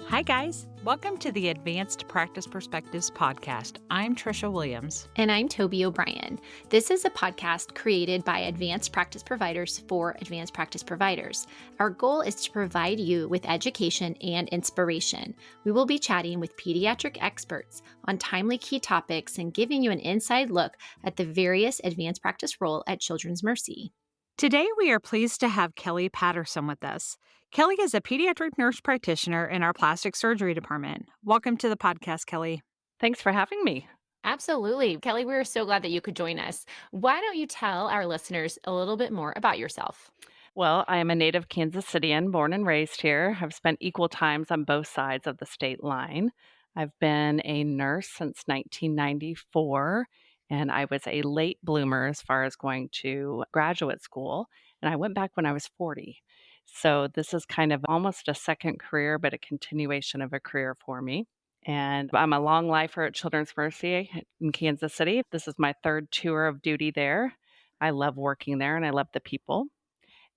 Hi, guys. Welcome to the Advanced Practice Perspectives podcast. I'm Trisha Williams. And I'm Toby O'Brien. This is a podcast created by advanced practice providers for advanced practice providers. Our goal is to provide you with education and inspiration. We will be chatting with pediatric experts on timely key topics and giving you an inside look at the various advanced practice role at Children's Mercy. Today, we are pleased to have Kelly Patterson with us. Kelly is a pediatric nurse practitioner in our plastic surgery department. Welcome to the podcast, Kelly. Thanks for having me. Absolutely. Kelly, we're so glad that you could join us. Why don't you tell our listeners a little bit more about yourself? Well, I am a native Kansas Citian, born and raised here. I've spent equal times on both sides of the state line. I've been a nurse since 1994, and I was a late bloomer as far as going to graduate school, and I went back when I was 40. So this is kind of almost a second career, but a continuation of a career for me. And I'm a long lifer at Children's Mercy in Kansas City. This is my third tour of duty there. I love working there and I love the people.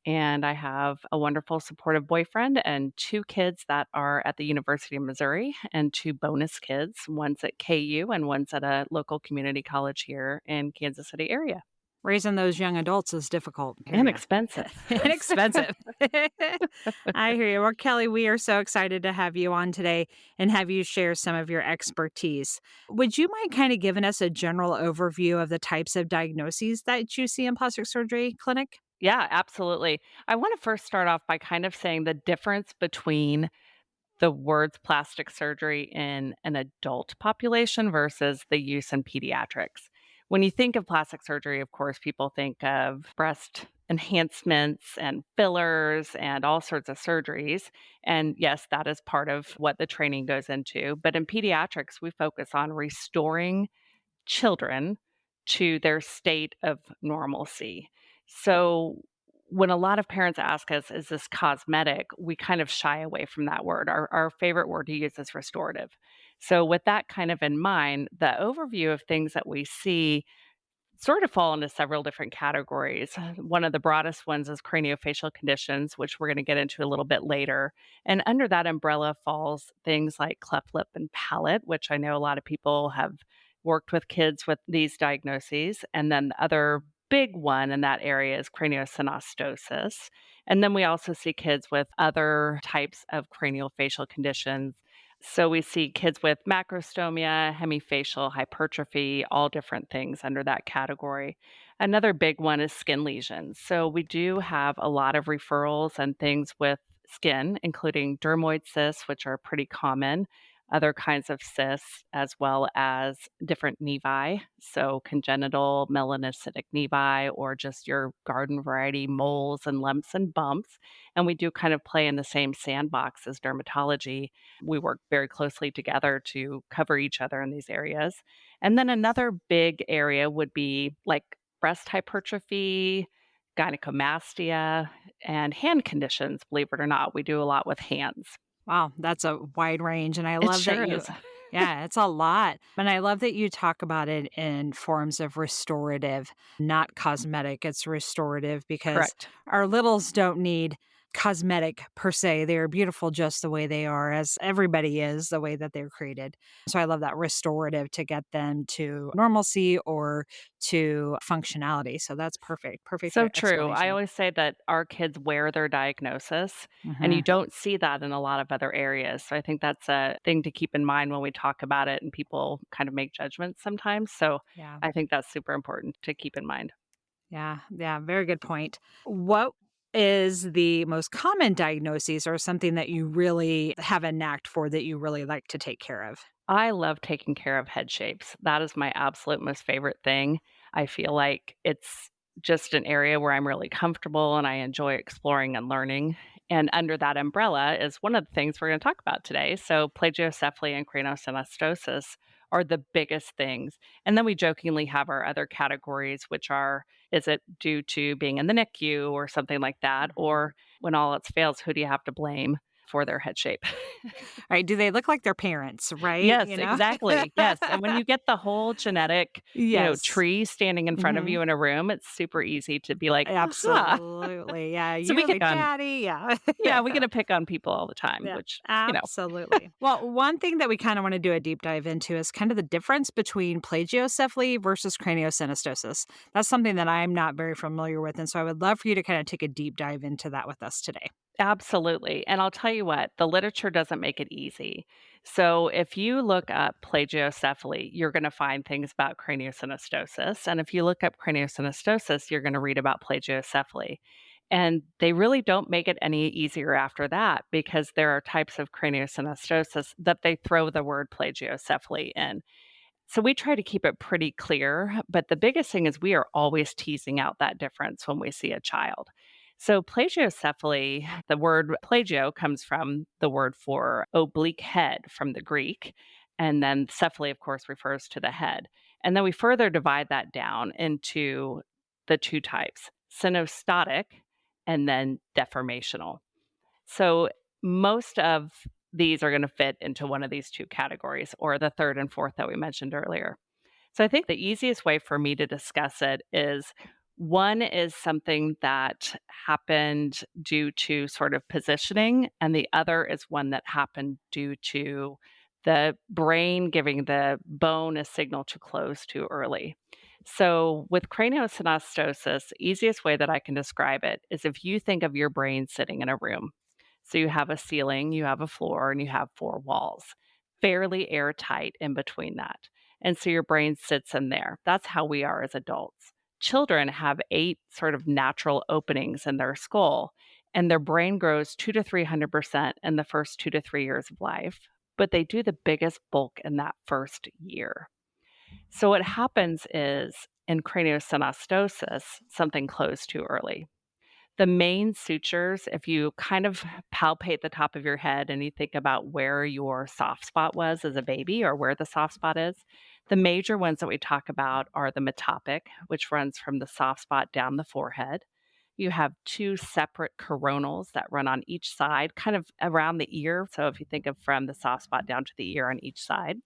And I have a wonderful, supportive boyfriend and two kids that are at the University of Missouri and two bonus kids. One's at KU and one's at a local community college here in Kansas City area. Raising those young adults is difficult. And expensive. Inexpensive. I hear you. Well, Kelly, we are so excited to have you on today and have you share some of your expertise. Would you mind kind of giving us a general overview of the types of diagnoses that you see in plastic surgery clinic? Yeah, absolutely. I want to first start off by kind of saying the difference between the words plastic surgery in an adult population versus the use in pediatrics. When you think of plastic surgery, of course, people think of breast enhancements and fillers and all sorts of surgeries. And yes, that is part of what the training goes into. But in pediatrics, we focus on restoring children to their state of normalcy. So when a lot of parents ask us, is this cosmetic? We kind of shy away from that word. Our favorite word to use is restorative. So with that kind of in mind, the overview of things that we see sort of fall into several different categories. One of the broadest ones is craniofacial conditions, which we're going to get into a little bit later. And under that umbrella falls things like cleft lip and palate, which I know a lot of people have worked with kids with these diagnoses. And then the other big one in that area is craniosynostosis. And then we also see kids with other types of craniofacial conditions. So we see kids with macrostomia, hemifacial hypertrophy, all different things under that category. Another big one is skin lesions. So we do have a lot of referrals and things with skin, including dermoid cysts, which are pretty common, other kinds of cysts, as well as different nevi. So congenital melanocytic nevi, or just your garden variety moles and lumps and bumps. And we do kind of play in the same sandbox as dermatology. We work very closely together to cover each other in these areas. And then another big area would be like breast hypertrophy, gynecomastia, and hand conditions. Believe it or not, we do a lot with hands. Wow, that's a wide range. And I It love sure that you, is. yeah, it's a lot. And I love that you talk about it in forms of restorative, not cosmetic. It's restorative because Correct. our littles don't need cosmetic per se. They're beautiful just the way they are, as everybody is, the way that they're created. So I love that restorative to get them to normalcy or to functionality. So that's perfect. Perfect So true. I explanation. always say that our kids wear their diagnosis, and you Mhm. don't see that in a lot of other areas. So I think that's a thing to keep in mind when we talk about it and people kind of make judgments sometimes. So Yeah. I think that's super important to keep in mind. Yeah, yeah, very good point. What is the most common diagnosis or something that you really have a knack for that you really like to take care of? I love taking care of head shapes. That is my absolute most favorite thing. I feel like it's just an area where I'm really comfortable and I enjoy exploring and learning. And under that umbrella is one of the things we're going to talk about today. So, plagiocephaly and craniosynostosis are the biggest things. And then we jokingly have our other categories, which are, is it due to being in the NICU or something like that? Mhm. Or when all else fails, who do you have to blame? for their head shape. Right, do they look like their parents, right, Yes, you know? exactly. Yes, and when you get the whole genetic, Yes. tree standing in front of Mhm. you in a room, it's super easy to be like, "Aha." Absolutely, yeah, So we you're get the on daddy, yeah. yeah, we get to pick on people all the time, Yeah, which. absolutely. Well, one thing that we kinda wanna do a deep dive into is kind of the difference between plagiocephaly versus craniosynostosis. That's something that I'm not very familiar with, and so I would love for you to kinda take a deep dive into that with us today. Absolutely. And I'll tell you what, the literature doesn't make it easy. So if you look up plagiocephaly, you're going to find things about craniosynostosis. And if you look up craniosynostosis, you're going to read about plagiocephaly. And they really don't make it any easier after that because there are types of craniosynostosis that they throw the word plagiocephaly in. So we try to keep it pretty clear, but the biggest thing is we are always teasing out that difference when we see a child. So plagiocephaly, the word plagio comes from the word for oblique head from the Greek, and then cephaly of course refers to the head. And then we further divide that down into the two types, synostotic and then deformational. So most of these are going to fit into one of these two categories or the third and fourth that we mentioned earlier. So I think the easiest way for me to discuss it is one is something that happened due to sort of positioning, and the other is one that happened due to the brain giving the bone a signal to close too early. So, with craniosynostosis, easiest way that I can describe it is if you think of your brain sitting in a room. So, you have a ceiling, you have a floor, and you have four walls, fairly airtight in between that. And so your brain sits in there. That's how we are as adults. Children have eight sort of natural openings in their skull, and their brain grows 2 to 300% in the first 2 to 3 years of life. But they do the biggest bulk in that first year. So what happens is in craniosynostosis, something closed too early. The main sutures, if you kind of palpate the top of your head and you think about where your soft spot was as a baby or where the soft spot is, the major ones that we talk about are the metopic, which runs from the soft spot down the forehead. You have two separate coronals that run on each side, kind of around the ear. So if you think of from the soft spot down to the ear on each side,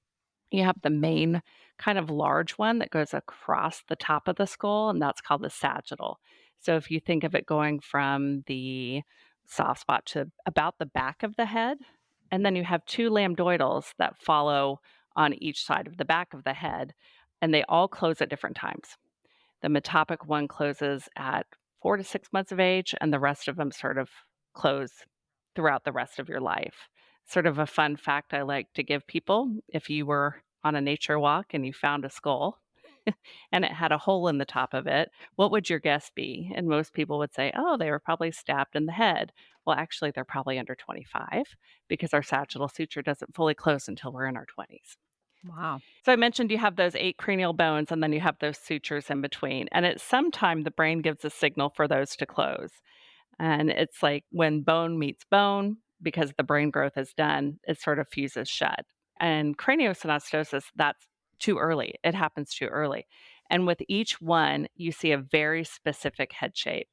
you have the main kind of large one that goes across the top of the skull, and that's called the sagittal. So if you think of it going from the soft spot to about the back of the head, and then you have two lambdoidals that follow on each side of the back of the head, and they all close at different times. The metopic one closes at 4 to 6 months of age, and the rest of them sort of close throughout the rest of your life. Sort of a fun fact I like to give people if you were on a nature walk and you found a skull and it had a hole in the top of it, what would your guess be? And most people would say, oh, they were probably stabbed in the head. Well, actually, they're probably under 25 because our sagittal suture doesn't fully close until we're in our 20s. Wow. So I mentioned you have those 8 cranial bones and then you have those sutures in between. And at some time, the brain gives a signal for those to close. And it's like when bone meets bone, because the brain growth is done, it sort of fuses shut. And craniosynostosis, that's too early. It happens too early. And with each one, you see a very specific head shape.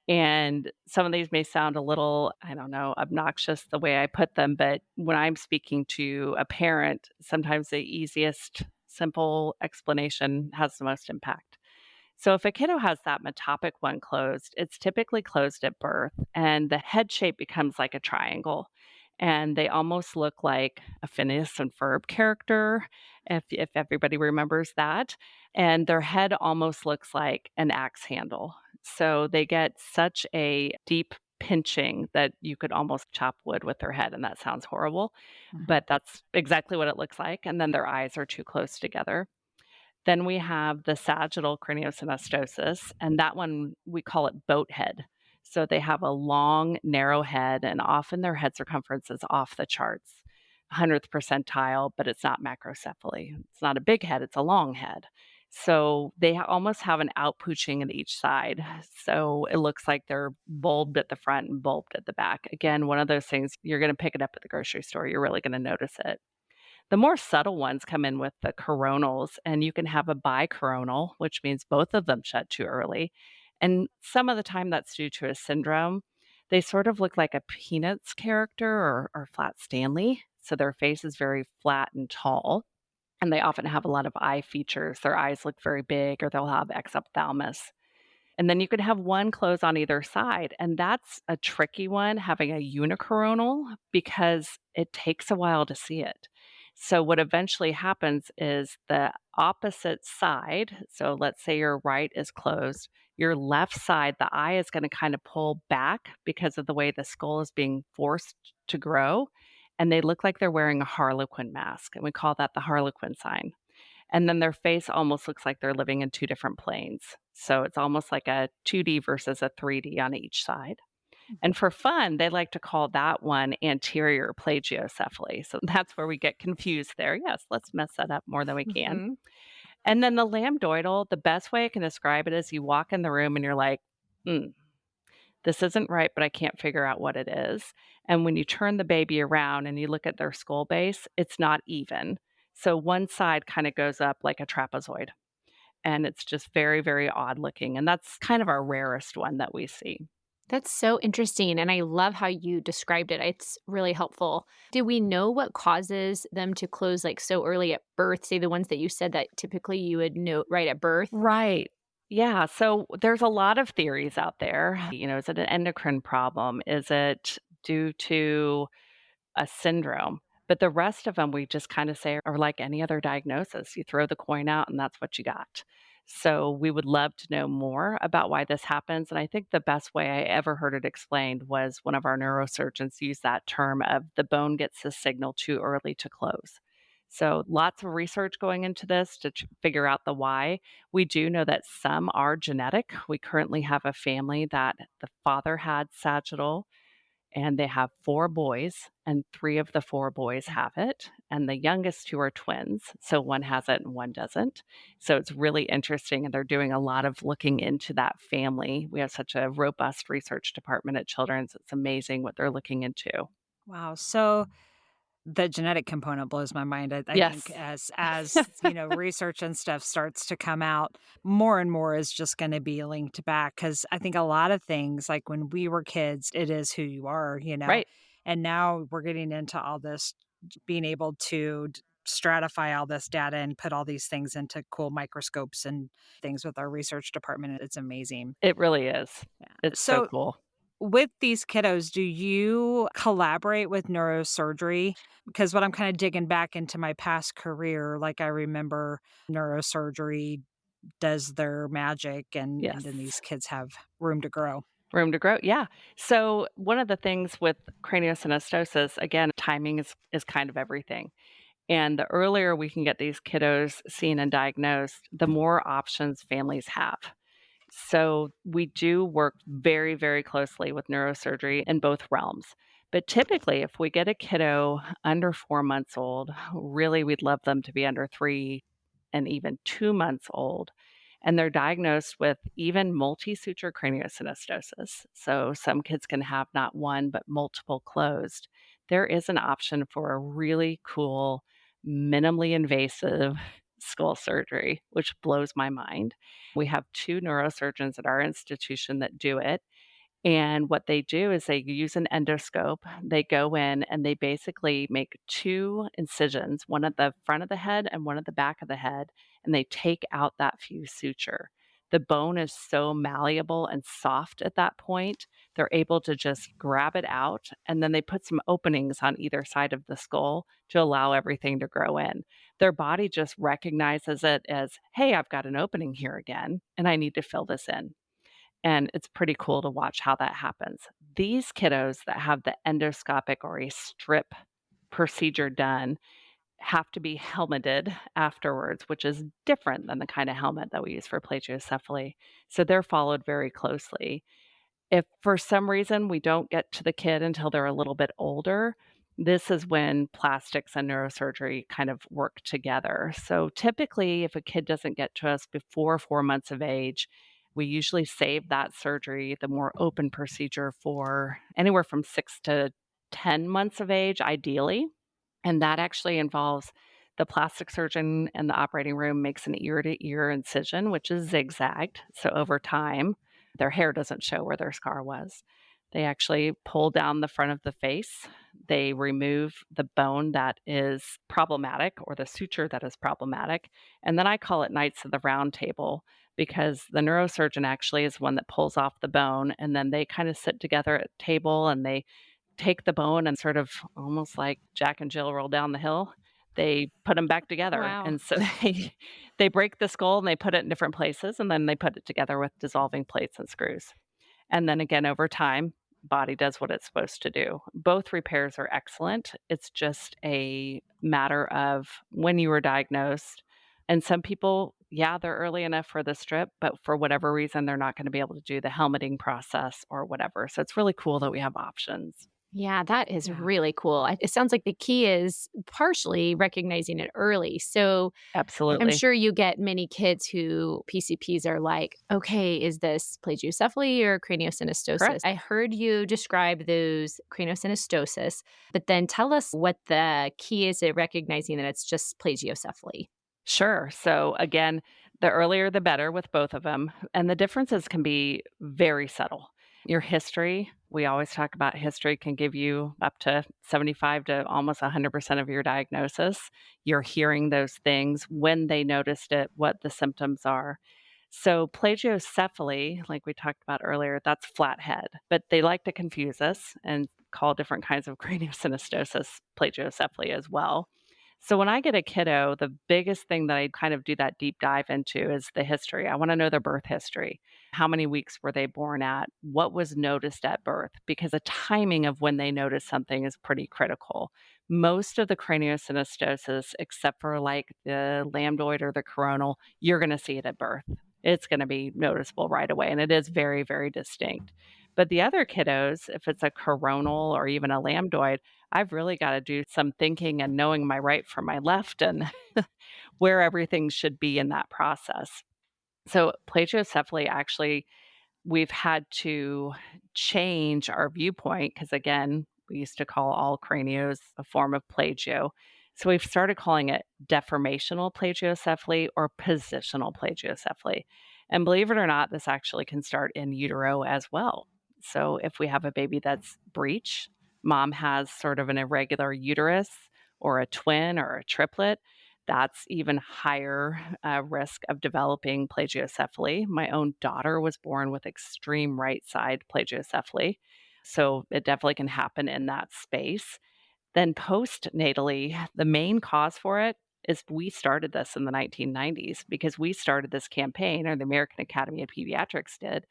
And some of these may sound a little, I don't know, obnoxious the way I put them, but when I'm speaking to a parent, sometimes the easiest, simple explanation has the most impact. So if a kiddo has that metopic one closed, it's typically closed at birth, and the head shape becomes like a triangle. And they almost look like a Phineas and Ferb character, if everybody remembers that. And their head almost looks like an axe handle. So they get such a deep pinching that you could almost chop wood with their head. And that sounds horrible, Mhm. but that's exactly what it looks like. And then their eyes are too close together. Then we have the sagittal craniosynostosis, and that one we call it boat head. So they have a long, narrow head, and often their head circumference is off the charts, 100th percentile, but it's not macrocephaly. It's not a big head, it's a long head. So they almost have an outpooching at each side. So it looks like they're bulbed at the front and bulbed at the back. Again, one of those things you're going to pick it up at the grocery store. You're really going to notice it. The more subtle ones come in with the coronals, and you can have a bicoronal, which means both of them shut too early. And some of the time that's due to a syndrome. They sort of look like a Peanuts character or Flat Stanley. So their face is very flat and tall, and they often have a lot of eye features. Their eyes look very big, or they'll have exophthalmos. And then you could have one close on either side, and that's a tricky one, having a unicoronal, because it takes a while to see it. So what eventually happens is the opposite side, so let's say your right is closed, your left side, the eye is gonna kinda pull back because of the way the skull is being forced to grow, and they look like they're wearing a harlequin mask, and we call that the harlequin sign. And then their face almost looks like they're living in 2 different planes. So it's almost like a 2D versus a 3D on each side. And for fun, they like to call that one anterior plagiocephaly. So that's where we get confused there. Yes, let's mess that up more than we can. Mhm. And then the lambdoidal, the best way I can describe it is you walk in the room and you're like, "Mm, this isn't right, but I can't figure out what it is." And when you turn the baby around and you look at their skull base, it's not even. So one side kind of goes up like a trapezoid, and it's just very, very odd looking. And that's kind of our rarest one that we see. That's so interesting, and I love how you described it. It's really helpful. Do we know what causes them to close, like, so early at birth? Say the ones that you said that typically you would note right at birth? Right. Yeah. So there's a lot of theories out there. Is it an endocrine problem? Is it due to a syndrome? But the rest of them, we just kind of say are like any other diagnosis. You throw the coin out and that's what you got. So we would love to know more about why this happens. And I think the best way I ever heard it explained was one of our neurosurgeons used that term of the bone gets the signal too early to close. So lots of research going into this to figure out the why. We do know that some are genetic. We currently have a family that the father had sagittal, and they have 4 boys, and 3 of the 4 boys have it, and the youngest 2 are twins, so one has it and one doesn't. So it's really interesting, and they're doing a lot of looking into that family. We have such a robust research department at Children's. It's amazing what they're looking into. Wow. So the genetic component blows my mind. I think Yes. research and stuff starts to come out, more and more is just gonna be linked back. Because I think a lot of things, like when we were kids, it is who you are, Right. and now we're getting into all this, being able to stratify all this data and put all these things into cool microscopes and things with our research department. It's amazing. It really is. Yeah. It's so So cool. with these kiddos, do you collaborate with neurosurgery? Because what I'm kind of digging back into my past career, like I remember neurosurgery does their magic, and then Yes. these kids have room to grow. Room to grow, yeah. So one of the things with craniosynostosis, again, timing is kind of everything. And the earlier we can get these kiddos seen and diagnosed, the more options families have. So we do work very, very closely with neurosurgery in both realms. But typically, if we get a kiddo under 4 months old, really we'd love them to be under 3 and even 2 months old. And they're diagnosed with even multi suture craniosynostosis. So some kids can have not one, but multiple closed. There is an option for a really cool, minimally invasive skull surgery, which blows my mind. We have 2 neurosurgeons at our institution that do it, and what they do is they use an endoscope. They go in and they basically make 2 incisions, one at the front of the head and one at the back of the head, and they take out that fused suture. The bone is so malleable and soft at that point, they're able to just grab it out, and then they put some openings on either side of the skull to allow everything to grow in. Their body just recognizes it as, "Hey, I've got an opening here again, and I need to fill this in." And it's pretty cool to watch how that happens. These kiddos that have the endoscopic or a strip procedure done have to be helmeted afterwards, which is different than the kind of helmet that we use for plagiocephaly. So they're followed very closely. If for some reason we don't get to the kid until they're a little bit older, this is when plastics and neurosurgery kind of work together. So typically, if a kid doesn't get to us before 4 months of age, we usually save that surgery, the more open procedure, for anywhere from 6 to 10 months of age, ideally. And that actually involves the plastic surgeon in the operating room makes an ear to ear incision, which is zigzagged. So over time, their hair doesn't show where their scar was. They actually pull down the front of the face. They remove the bone that is problematic or the suture that is problematic. And then I call it Knights of the Round Table because the neurosurgeon actually is one that pulls off the bone. And then they kind of sit together at a table and they take the bone and sort of almost like Jack and Jill roll down the hill. They put them back together. Wow. And so they break the skull and they put it in different places and then they put it together with dissolving plates and screws. And then again, over time, body does what it's supposed to do. Both repairs are excellent. It's just a matter of when you were diagnosed. And some people, yeah, they're early enough for the strip, but for whatever reason, they're not going to be able to do the helmeting process or whatever. So it's really cool that we have options. Yeah, that is Yeah. really cool. It sounds like the key is partially recognizing it early. So I'm Absolutely. sure you get many kids who PCPs are like, okay, is this plagiocephaly or craniosynostosis? Correct. I heard you describe those craniosynostosis, but then tell us what the key is at recognizing that it's just plagiocephaly. Sure. So again, the earlier the better with both of them. And the differences can be very subtle. Your history, we always talk about history can give you up to 75 to almost 100% of your diagnosis. You're hearing those things when they noticed it, what the symptoms are. So plagiocephaly, like we talked about earlier, that's flat head, but they like to confuse us and call different kinds of craniosynostosis plagiocephaly as well. So when I get a kiddo, the biggest thing that I kind of do that deep dive into is the history. I want to know their birth history. How many weeks were they born at? What was noticed at birth? Because the timing of when they notice something is pretty critical. Most of the craniosynostosis, except for like the lambdoid or the coronal, you're going to see it at birth. It's going to be noticeable right away. And it is very, very distinct. But the other kiddos, if it's a coronal or even a lambdoid, I've really got to do some thinking and knowing my right from my left and where everything should be in that process. So, plagiocephaly actually, we've had to change our viewpoint because, again, we used to call all cranios a form of plagio. So, we've started calling it deformational plagiocephaly or positional plagiocephaly. And believe it or not, this actually can start in utero as well. So, if we have a baby that's breech, mom has sort of an irregular uterus or a twin or a triplet, that's even higher risk of developing plagiocephaly. My own daughter was born with extreme right side plagiocephaly. So it definitely can happen in that space. Then postnatally, the main cause for it is we started this in the 1990s because we started this campaign, or the American Academy of Pediatrics did,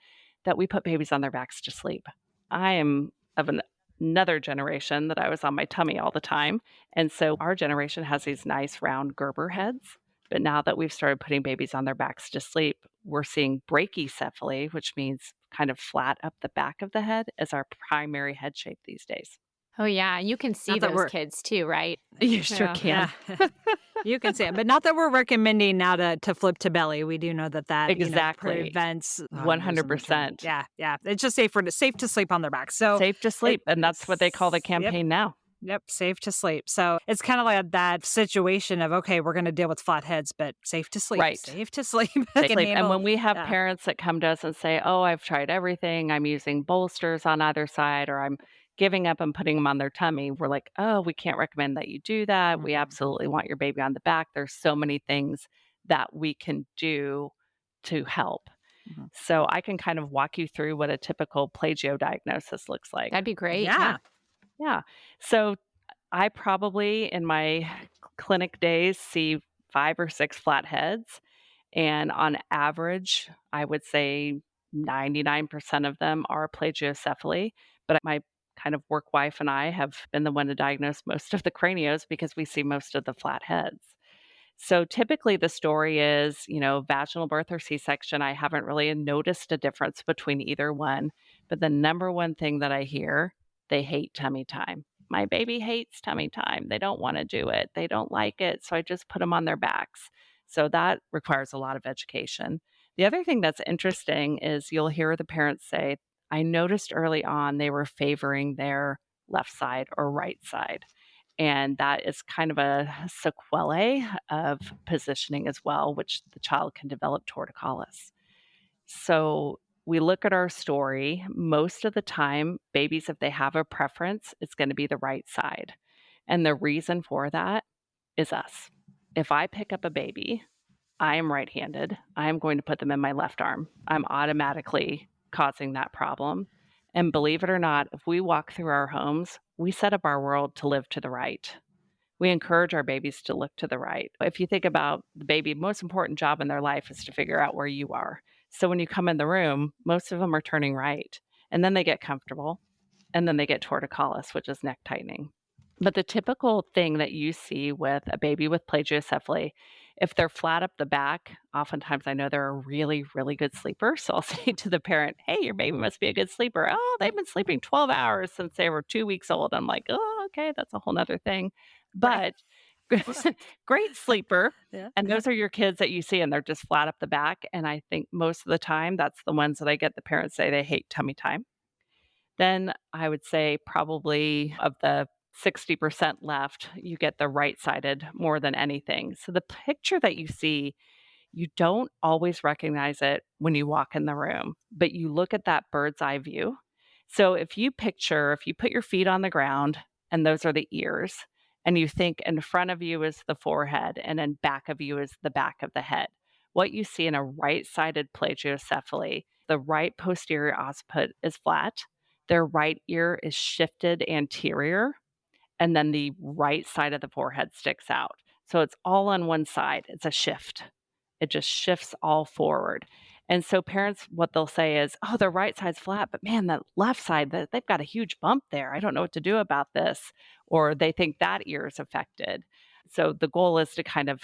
that we put babies on their backs to sleep. I am of another generation that I was on my tummy all the time. And so our generation has these nice round Gerber heads. But now that we've started putting babies on their backs to sleep, we're seeing brachycephaly, which means kind of flat up the back of the head, as our primary head shape these days. Oh, yeah. You can see Not that those we're kids too, right? You sure yeah, yeah. can. You can see it, but not that we're recommending now to flip to belly. We do know that, Exactly. prevents, I'm losing the term. 100%. Yeah, yeah. It's just safe to sleep on their back. So Safe to sleep, and that's what they call the yep, campaign now. yep, safe to sleep. So it's kind of like that situation of, okay, we're going to deal with flat heads, but Right. safe to sleep. Safe Can sleep, and handle, when we have yeah. parents that come to us and say, "Oh, I've tried everything. I'm using bolsters on either side, or I'm giving up and putting them on their tummy," we're like, "Oh, we can't recommend that you do that. We Mhm, absolutely want your baby on the back." There's so many things that we can do to help. mhm. So I can kind of walk you through what a typical plagio diagnosis looks like. That'd be great. Yeah. Yeah. Yeah. So I probably in my clinic days see 5 or 6 flatheads, and on average, I would say 99% of them are plagiocephaly, but my kind of work wife and I have been the one to diagnose most of the cranios because we see most of the flatheads. So typically the story is, vaginal birth or C-section. I haven't really noticed a difference between either one, but the number one thing that I hear, they hate tummy time. My baby hates tummy time. They don't want to do it. They don't like it. So I just put them on their backs. So that requires a lot of education. The other thing that's interesting is you'll hear the parents say, I noticed early on they were favoring their left side or right side. And that is kind of a sequelae of positioning as well, which the child can develop torticollis. So We look at our story. Most of the time, babies, if they have a preference, it's going to be the right side. And the reason for that is us. If I pick up a baby, I am right handed. I am going to put them in my left arm. I'm automatically causing that problem. And believe it or not, if we walk through our homes, we set up our world to live to the right. We encourage our babies to look to the right. If you think about the baby, most important job in their life is to figure out where you are. So when you come in the room, most of them are turning right. And then they get comfortable. And then they get torticollis, which is neck tightening. But the typical thing that you see with a baby with plagiocephaly, if they're flat up the back, oftentimes I know they're a really, really good sleeper. So I'll say to the parent, hey, your baby must be a good sleeper. Oh, they've been sleeping 12 hours since they were 2 weeks old. I'm like, oh, okay, that's a whole nother thing. Right. But great sleeper. Yeah. And those are your kids that you see, and they're just flat up the back. And I think most of the time, that's the ones that I get the parents say they hate tummy time. Then I would say probably of the 60% left, you get the right sided more than anything. So the picture that you see, you don't always recognize it when you walk in the room, but you look at that bird's eye view. So if you put your feet on the ground and those are the ears, and you think in front of you is the forehead and in back of you is the back of the head, what you see in a right sided plagiocephaly, the right posterior occiput is flat, their right ear is shifted anterior, and then the right side of the forehead sticks out. So it's all on one side. It's a shift. It just shifts all forward. And so parents, what they'll say is, oh, the right side's flat, but man, that left side, they've got a huge bump there. I don't know what to do about this. Or they think that ear is affected. So the goal is to kind of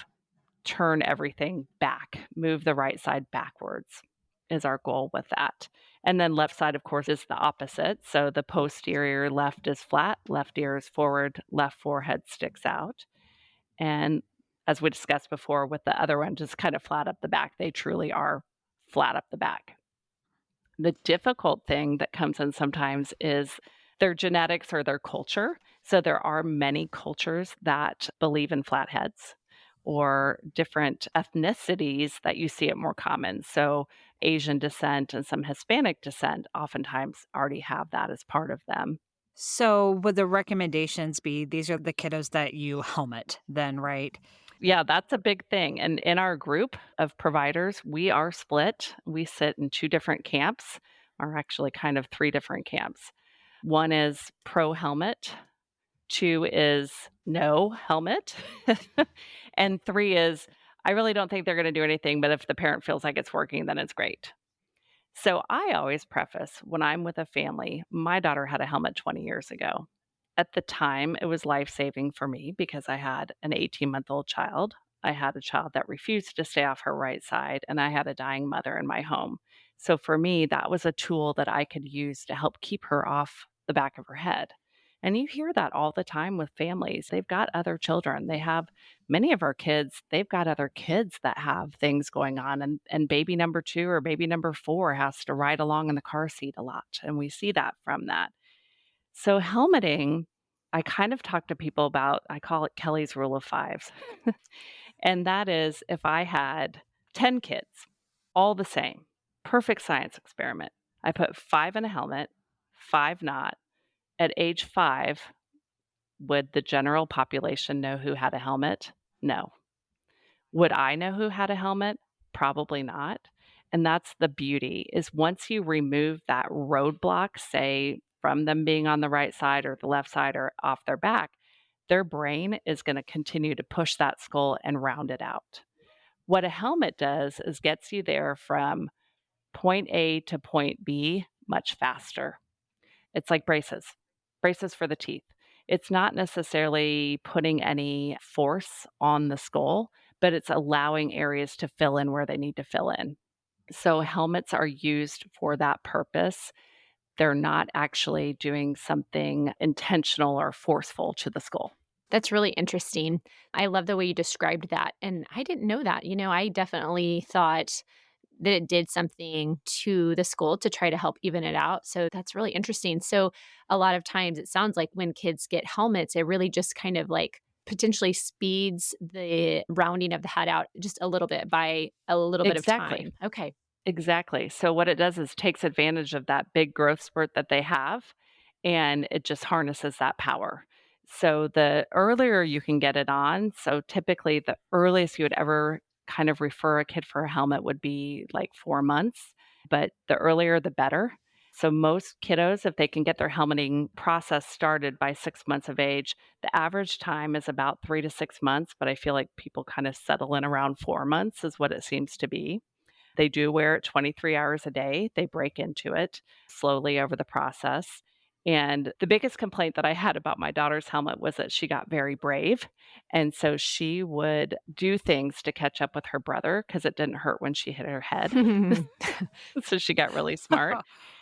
turn everything back, move the right side backwards is our goal with that. And then left side, of course, is the opposite. So the posterior left is flat, left ear is forward, left forehead sticks out. And as we discussed before with the other one, just kind of flat up the back, they truly are flat up the back. The difficult thing that comes in sometimes is their genetics or their culture. So there are many cultures that believe in flatheads or different ethnicities that you see it more common. So Asian descent and some Hispanic descent oftentimes already have that as part of them. So would the recommendations be these are the kiddos that you helmet then, right? Yeah, that's a big thing. And in our group of providers, we are split. We sit in two different camps, or actually kind of three different camps. One is pro helmet, two is no helmet, and three is I really don't think they're going to do anything, but if the parent feels like it's working, then it's great. So I always preface when I'm with a family, my daughter had a helmet 20 years ago. At the time, it was life saving for me because I had an 18-month-old child. I had a child that refused to stay off her right side, and I had a dying mother in my home. So for me, that was a tool that I could use to help keep her off the back of her head. And you hear that all the time with families. They've got other children. They have many of our kids, they've got other kids that have things going on. And baby number two or baby number four has to ride along in the car seat a lot. And we see that from that. So helmeting, I kind of talk to people about, I call it Kelly's rule of fives. And that is if I had 10 kids, all the same, perfect science experiment. I put five in a helmet, five not. At age 5, would the general population know who had a helmet? No. Would I know who had a helmet? Probably not. And that's the beauty is once you remove that roadblock, say from them being on the right side or the left side or off their back, their brain is going to continue to push that skull and round it out. What a helmet does is gets you there from point A to point B much faster. It's like braces for the teeth. It's not necessarily putting any force on the skull, but it's allowing areas to fill in where they need to fill in. So helmets are used for that purpose. They're not actually doing something intentional or forceful to the skull. That's really interesting. I love the way you described that. And I didn't know that. I definitely thought that it did something to the skull to try to help even it out. So that's really interesting. So a lot of times it sounds like when kids get helmets, it really just kind of like potentially speeds the rounding of the head out just a little bit by a little bit of Exactly. time. Okay. Exactly. So what it does is takes advantage of that big growth spurt that they have, and it just harnesses that power. So the earlier you can get it on, so typically the earliest you would ever kind of refer a kid for a helmet would be like 4 months, but the earlier the better. So most kiddos, if they can get their helmeting process started by 6 months of age, the average time is about 3 to 6 months, but I feel like people kind of settle in around 4 months is what it seems to be. They do wear it 23 hours a day. They break into it slowly over the process. And the biggest complaint that I had about my daughter's helmet was that she got very brave. And so she would do things to catch up with her brother because it didn't hurt when she hit her head. So she got really smart.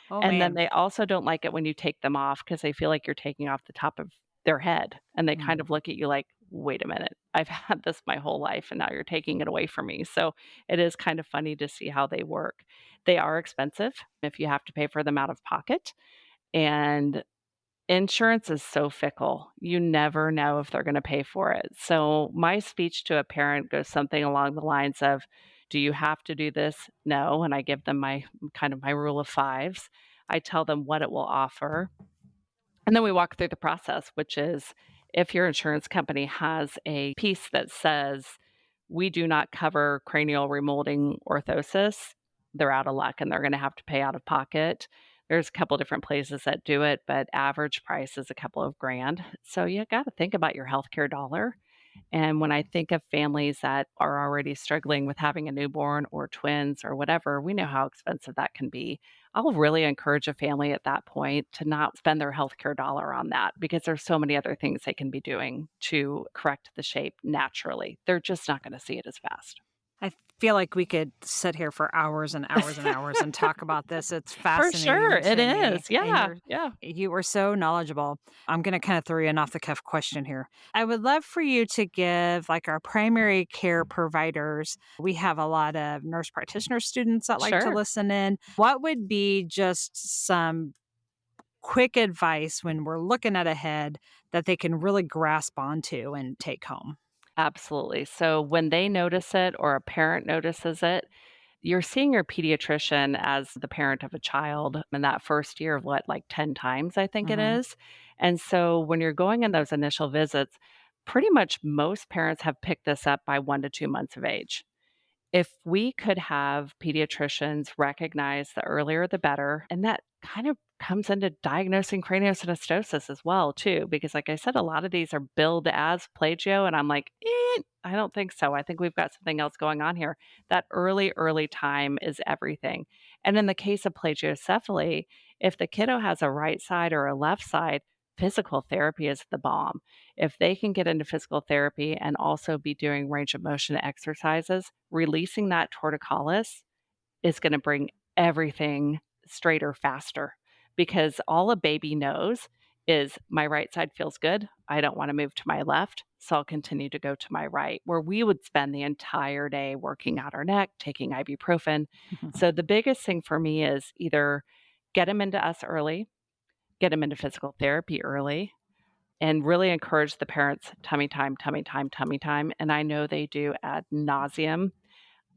Oh, And then man. they also don't like it when you take them off because they feel like you're taking off the top of their head, and they kind Mm. of look at you like, "Wait a minute. I've had this my whole life, and now you're taking it away from me." So, it is kind of funny to see how they work. They are expensive if you have to pay for them out of pocket, and insurance is so fickle. You never know if they're gonna pay for it. So, my speech to a parent goes something along the lines of, "Do you have to do this? No." And I give them my kind of my rule of fives. I tell them what it will offer, and then we walk through the process, which is if your insurance company has a piece that says, "We do not cover cranial remolding orthosis," they're out of luck and they're gonna have to pay out of pocket. There's a couple different places that do it, but average price is a couple of grand. So you gotta think about your healthcare dollar. And when I think of families that are already struggling with having a newborn or twins or whatever, we know how expensive that can be. I'll really encourage a family at that point to not spend their healthcare dollar on that because there's so many other things they can be doing to correct the shape naturally. They're just not going to see it as fast. I feel like we could sit here for hours and hours and hours and talk about this. It's For sure, fascinating it to me, is. and Yeah, yeah, you were so knowledgeable. I'm gonna kinda throw you an off the cuff question here. I would love for you to give, like, our primary care providers, we have a lot of nurse practitioner students that like to sure. listen in. What would be just some quick advice when we're looking at a head that they can really grasp onto and take home? Absolutely. So when they notice it or a parent notices it, you're seeing your pediatrician as the parent of a child in that first year of what, like 10 times, I think it Mhm. is. And so when you're going in those initial visits, pretty much most parents have picked this up by 1 to 2 months of age. If we could have pediatricians recognize the earlier the better, and that kind of comes into diagnosing craniosynostosis as well too, because like I said, a lot of these are billed as plagio, and I'm like, I don't think so. I think we've got something else going on here. That early time is everything. And in the case of plagiocephaly, if the kiddo has a right side or a left side, physical therapy is the bomb. If they can get into physical therapy and also be doing range of motion exercises, releasing that torticollis is going to bring everything straighter faster because all a baby knows is my right side feels good. I don't want to move to my left, so I'll continue to go to my right, where we would spend the entire day working out our neck, taking ibuprofen. So the biggest thing for me is either get them into us early, get them into physical therapy early, and really encourage the parents tummy time, tummy time, tummy time, and I know they do ad nauseum.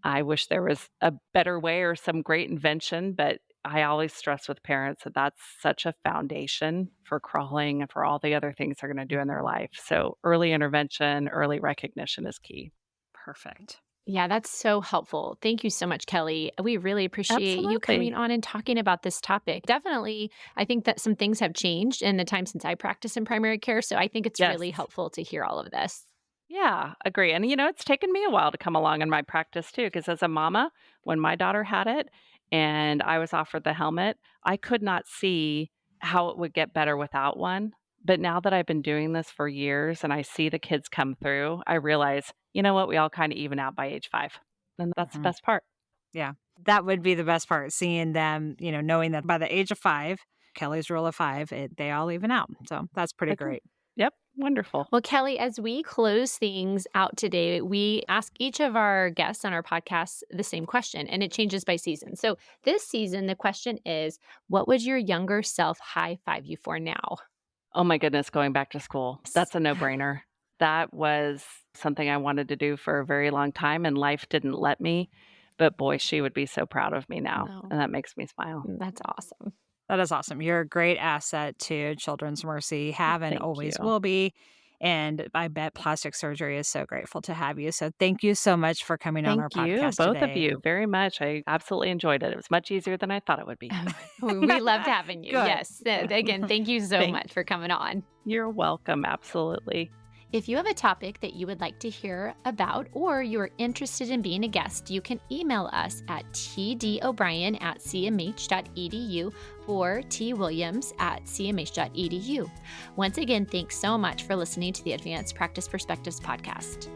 I wish there was a better way or some great invention, but I always stress with parents that that's such a foundation for crawling and for all the other things they're gonna do in their life. So early intervention, early recognition is key. Perfect. Yeah, that's so helpful. Thank you so much, Kelly. We really appreciate you coming Absolutely. on and talking about this topic. Definitely, I think that some things have changed in the time since I practice in primary care. So I think it's Yes. really helpful to hear all of this. Yeah, agree, and, it's taken me a while to come along in my practice too, because as a mama, when my daughter had it and I was offered the helmet, I could not see how it would get better without one, but now that I've been doing this for years and I see the kids come through, I realize, you know what, we all kinda even out by age 5, and that's the Mhm. best part. Yeah. That would be the best part, seeing them, knowing that by the age of 5, Kelly's rule of 5, they all even out. So that's pretty Agree. great. Yep, wonderful. Well, Kelly, as we close things out today, we ask each of our guests on our podcast the same question, and it changes by season. So this season, the question is, what would your younger self high five you for now? Oh my goodness, going back to school. That's a no-brainer. That was something I wanted to do for a very long time, and life didn't let me. But boy, she would be so proud of me now, No, and that makes me smile. that's awesome. That is awesome. You're a great asset to Children's Mercy, have and Thank you. always will be. And I bet plastic surgery is so grateful to have you. So thank you so much for coming on our Thank you, podcast both of today. you, very much. I absolutely enjoyed it. It was much easier than I thought it would be. We loved having you. Good. Yes. Again, thank you so Thank much for coming on. You're welcome, absolutely. If you have a topic that you would like to hear about or you are interested in being a guest, you can email us at tdobrien@cmh.edu or twilliams@cmh.edu. Once again, thanks so much for listening to the Advanced Practice Perspectives podcast.